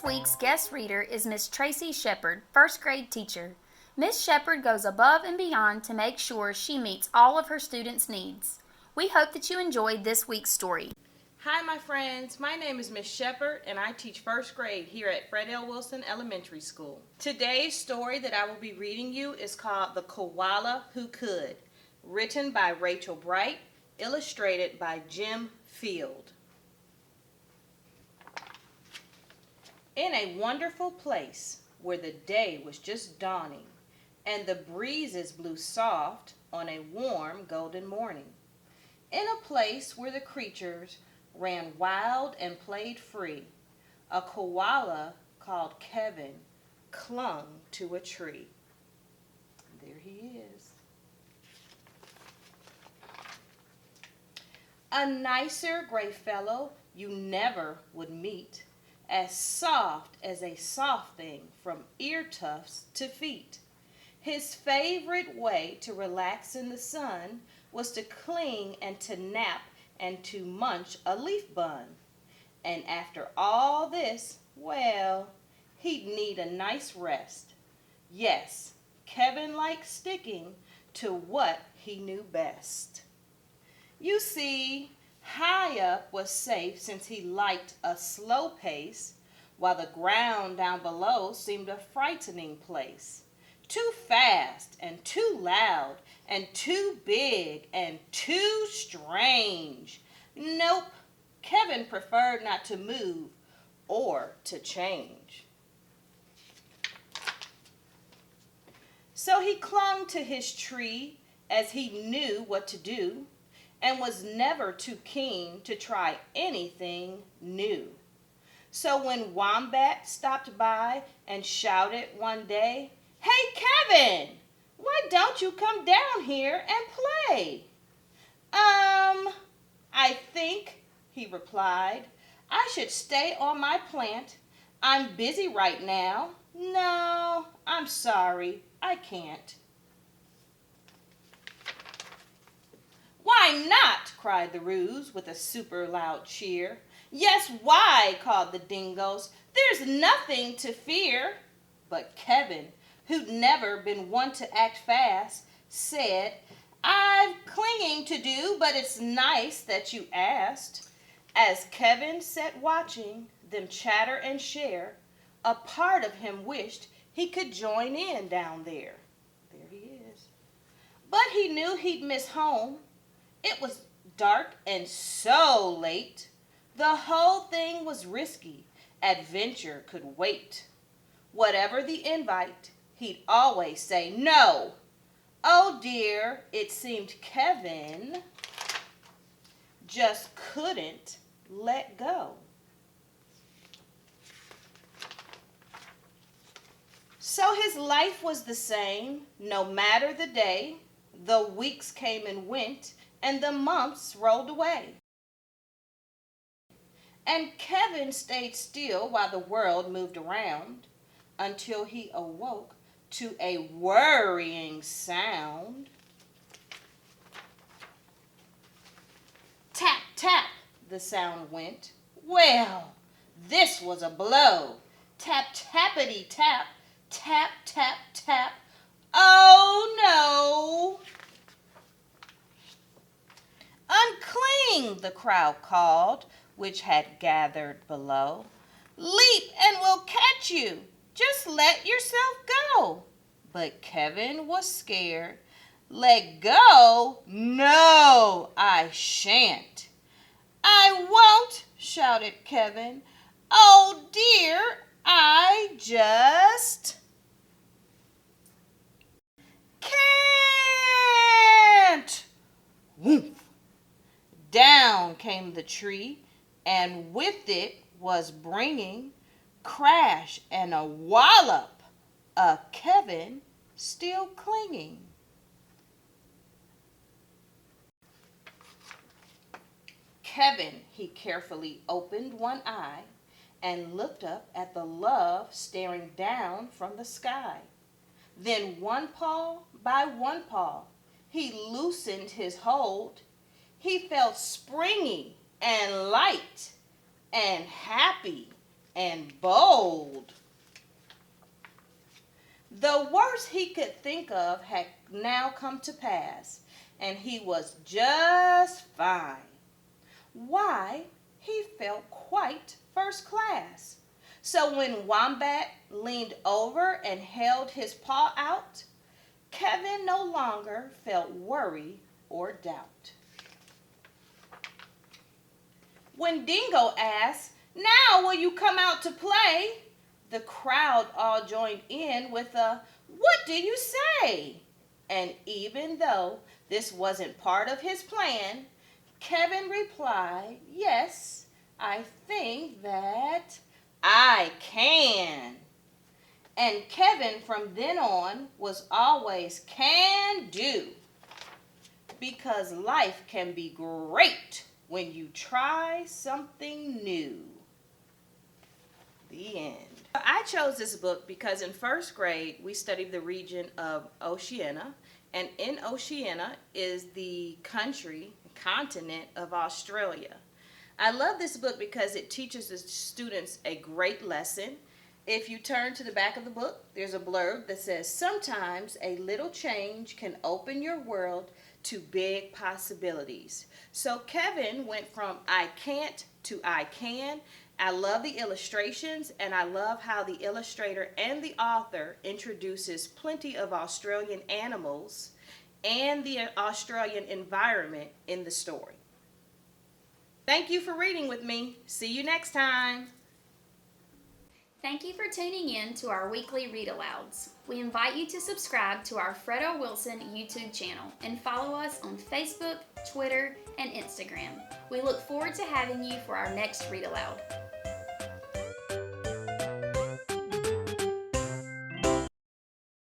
week's guest reader is Miss Tracey Shepard, first grade teacher. Miss Shepard goes above and beyond to make sure she meets all of her students' needs. We hope that you enjoyed this week's story. Hi, my friends. My name is Miss Shepard, and I teach first grade here at Fred L. Wilson Elementary School. Today's story that I will be reading you is called The Koala Who Could, written by Rachel Bright, illustrated by Jim Field. In a wonderful place where the day was just dawning and the breezes blew soft on a warm golden morning, in a place where the creatures ran wild and played free, a koala called Kevin clung to a tree. There he is. A nicer gray fellow you never would meet, as soft as a soft thing from ear tufts to feet. His favorite way to relax in the sun was to cling and to nap and to munch a leaf bun. And after all this, well, he'd need a nice rest. Yes, Kevin liked sticking to what he knew best. You see, high up was safe since he liked a slow pace, while the ground down below seemed a frightening place. Too fast and too loud and too big and too strange. Nope, Kevin preferred not to move or to change. So he clung to his tree as he knew what to do, and was never too keen to try anything new. So when Wombat stopped by and shouted one day, "Hey, Kevin, why don't you come down here and play?" I think," he replied, "I should stay on my plant. I'm busy right now. No, I'm sorry, I can't." "Why not?" cried the Roos with a super loud cheer. "Yes, why?" called the Dingoes. "There's nothing to fear." But Kevin, who'd never been one to act fast, said, "I've clinging to do, but it's nice that you asked." As Kevin sat watching them chatter and share, a part of him wished he could join in down there. There he is. But he knew he'd miss home. It was dark and so late. The whole thing was risky. Adventure could wait. Whatever the invite, he'd always say no. Oh dear, it seemed Kevin just couldn't let go. So his life was the same, no matter the day. The weeks came and went, and the months rolled away. And Kevin stayed still while the world moved around, until he awoke to a worrying sound. Tap, tap, the sound went. Well, this was a blow. Tap, tappity, tap, tap, tap, tap. Oh no! "Uncling," the crowd called, which had gathered below. "Leap and we'll catch you. Just let yourself go." But Kevin was scared. "Let go? No, I shan't." "I won't," shouted Kevin. "Oh dear, I just can't." Woof! Down came the tree, and with it was bringing crash and a wallop, a Kevin still clinging. Kevin, he carefully opened one eye and looked up at the love staring down from the sky. Then one paw by one paw, he loosened his hold. He felt springy and light and happy and bold. The worst he could think of had now come to pass, and he was just fine. Why, he felt quite first class. So when Wombat leaned over and held his paw out, Kevin no longer felt worry or doubt. When Dingo asked, "Now will you come out to play?" the crowd all joined in with a, "What do you say?" And even though this wasn't part of his plan, Kevin replied, "Yes, I think that I can." And Kevin from then on was always can do, because life can be great when you try something new. The end. I chose this book because in first grade we studied the region of Oceania, and in Oceania is the continent of Australia. I love this book because it teaches the students a great lesson. If you turn to the back of the book, there's a blurb that says, "Sometimes a little change can open your world to big possibilities." So Kevin went from I can't to I can. I love the illustrations, and I love how the illustrator and the author introduces plenty of Australian animals and the Australian environment in the story. Thank you for reading with me. See you next time. Thank you for tuning in to our weekly Read Alouds. We invite you to subscribe to our Fredo Wilson YouTube channel and follow us on Facebook, Twitter, and Instagram. We look forward to having you for our next Read Aloud.